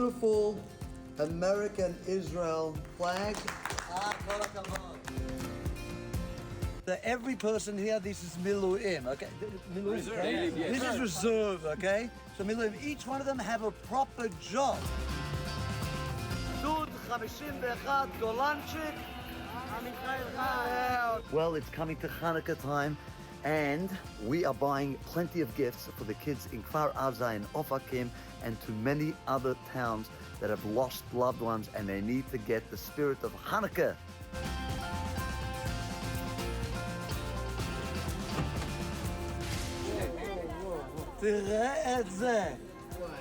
beautiful American-Israel flag. Every person here, this is Miluim, okay? Reserve. Okay? This is reserve, okay? So Miluim, each one of them have a proper job. Well, it's coming to Hanukkah time, and we are buying plenty of gifts for the kids in Kfar Aza and Ofakim and to many other towns that have lost loved ones, and they need to get the spirit of Hanukkah. תראה את זה,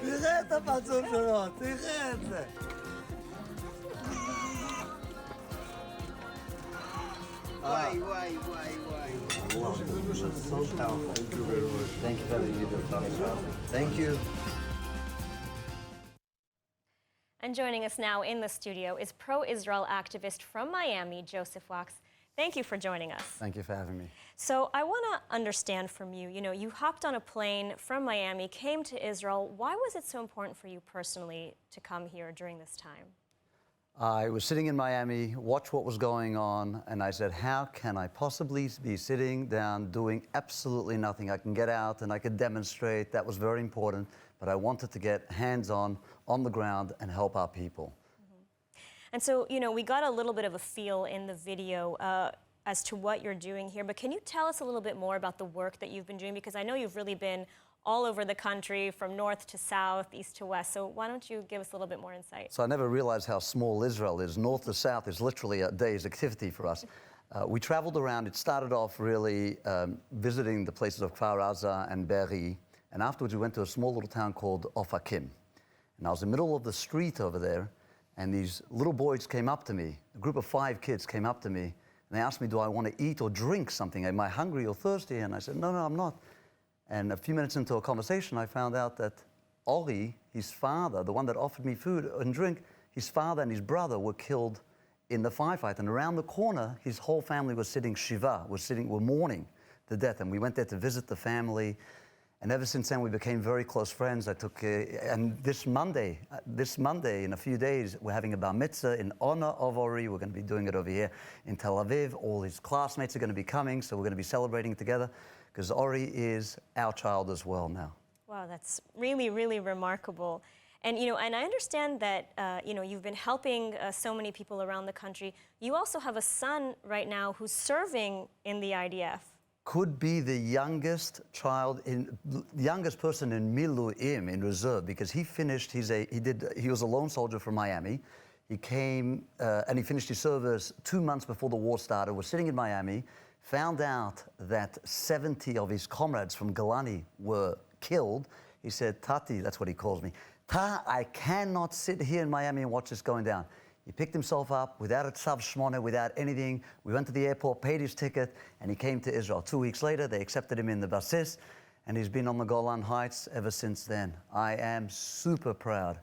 תראה את הפרצוף שלו, תראה את זה. Why? I love it. This is so powerful. Thank you very much. Thank you for having me. Thank you. And joining us now in the studio is pro-Israel activist from Miami, Joseph Wacks. Thank you for joining us. Thank you for having me. So I want to understand from you, you hopped on a plane from Miami, came to Israel. Why was it so important for you personally to come here during this time? I was sitting in Miami, watched what was going on, and I said, how can I possibly be sitting down doing absolutely nothing? I can get out and I could demonstrate. That was very important, but I wanted to get hands-on, on the ground, and help our people. And so, we got a little bit of a feel in the video as to what you're doing here, but can you tell us a little bit more about the work that you've been doing? Because I know you've really been all over the country, from north to south, east to west. So why don't you give us a little bit more insight? So I never realized how small Israel is. North to south is literally a day's activity for us. We traveled around. It started off really visiting the places of Kfar Aza and Be'eri, and afterwards we went to a small little town called Ofakim. And I was in the middle of the street over there, and these little boys came up to me. A group of 5 kids came up to me, and they asked me, do I want to eat or drink something? Am I hungry or thirsty? And I said, no, I'm not. And a few minutes into a conversation, I found out that Ori, his father, the one that offered me food and drink, his father and his brother were killed in the firefight. And around the corner, his whole family was sitting Shiva, were mourning the death. And we went there to visit the family. And ever since then, we became very close friends. And this Monday, in a few days, we're having a bar mitzvah in honor of Ori. We're going to be doing it over here in Tel Aviv. All his classmates are going to be coming, so we're going to be celebrating together, because Ori is our child as well now. Wow, that's really, really remarkable. And, and I understand that, you've been helping so many people around the country. You also have a son right now who's serving in the IDF. Could be the youngest person in Miluim, in reserve, because he finished, he was a lone soldier from Miami. He came and he finished his service 2 months before the war started, was sitting in Miami, found out that 70 of his comrades from Golani were killed. He said, Tati, that's what he calls me, Ta, I cannot sit here in Miami and watch this going down. He picked himself up without a tzav shmona, without anything. We went to the airport, paid his ticket, and he came to Israel. 2 weeks later, they accepted him in the basis, and he's been on the Golan Heights ever since then. I am super proud.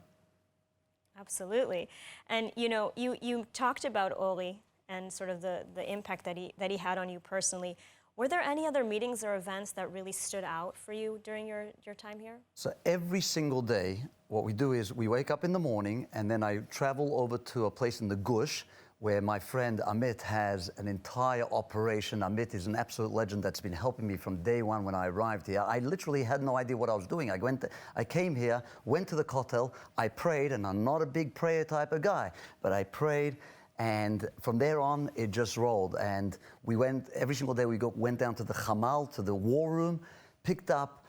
Absolutely. And, you talked about Ori and sort of the impact that he had on you personally. Were there any other meetings or events that really stood out for you during your time here? So every single day, what we do is we wake up in the morning, and then I travel over to a place in the Gush where my friend Amit has an entire operation. Amit is an absolute legend that's been helping me from day one when I arrived here. I literally had no idea what I was doing. I came here, went to the Kotel, I prayed, and I'm not a big prayer type of guy, but I prayed. And from there on, it just rolled. And we went, every single day, went down to the Hamal, to the war room, picked up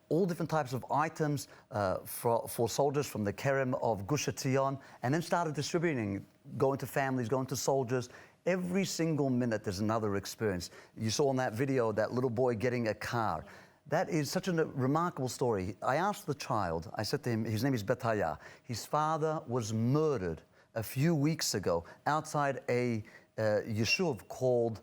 all different types of items for soldiers from the Kerem of Gush Etzion, and then started distributing, going to families, going to soldiers. Every single minute, there's another experience. You saw in that video that little boy getting a car. That is such a remarkable story. I asked the child, I said to him, his name is Betaya. His father was murdered a few weeks ago outside a yeshuv called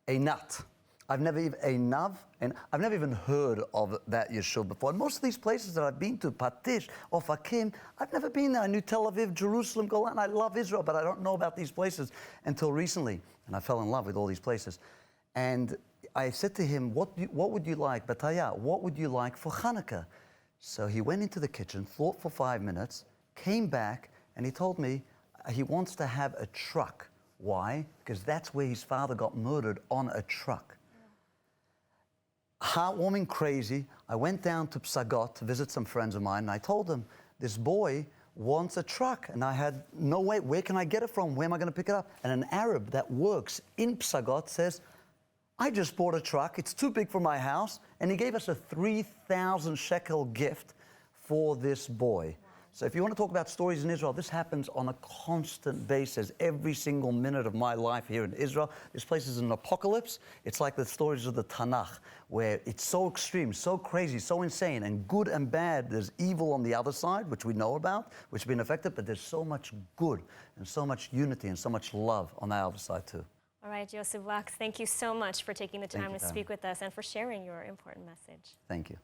Einat. I've never even heard of that yeshuv before. And most of these places that I've been to, Patish, Ofakim, I've never been there. I knew Tel Aviv, Jerusalem, Golan. I love Israel, but I don't know about these places until recently. And I fell in love with all these places. And I said to him, what would you like, Bataya, what would you like for Hanukkah? So he went into the kitchen, thought for 5 minutes, came back, and he told me he wants to have a truck. Why? Because that's where his father got murdered, on a truck. Heartwarming, crazy. I went down to Psagot to visit some friends of mine, and I told them, this boy wants a truck. And I had no way, where can I get it from? Where am I going to pick it up? And an Arab that works in Psagot says, I just bought a truck. It's too big for my house. And he gave us a 3,000 shekel gift for this boy. So if you want to talk about stories in Israel, this happens on a constant basis. Every single minute of my life here in Israel, this place is an apocalypse. It's like the stories of the Tanakh, where it's so extreme, so crazy, so insane, and good and bad. There's evil on the other side, which we know about, which has been affected, but there's so much good and so much unity and so much love on the other side too. All right, Joseph Wacks, thank you so much for taking the time to speak with us and for sharing your important message. Thank you.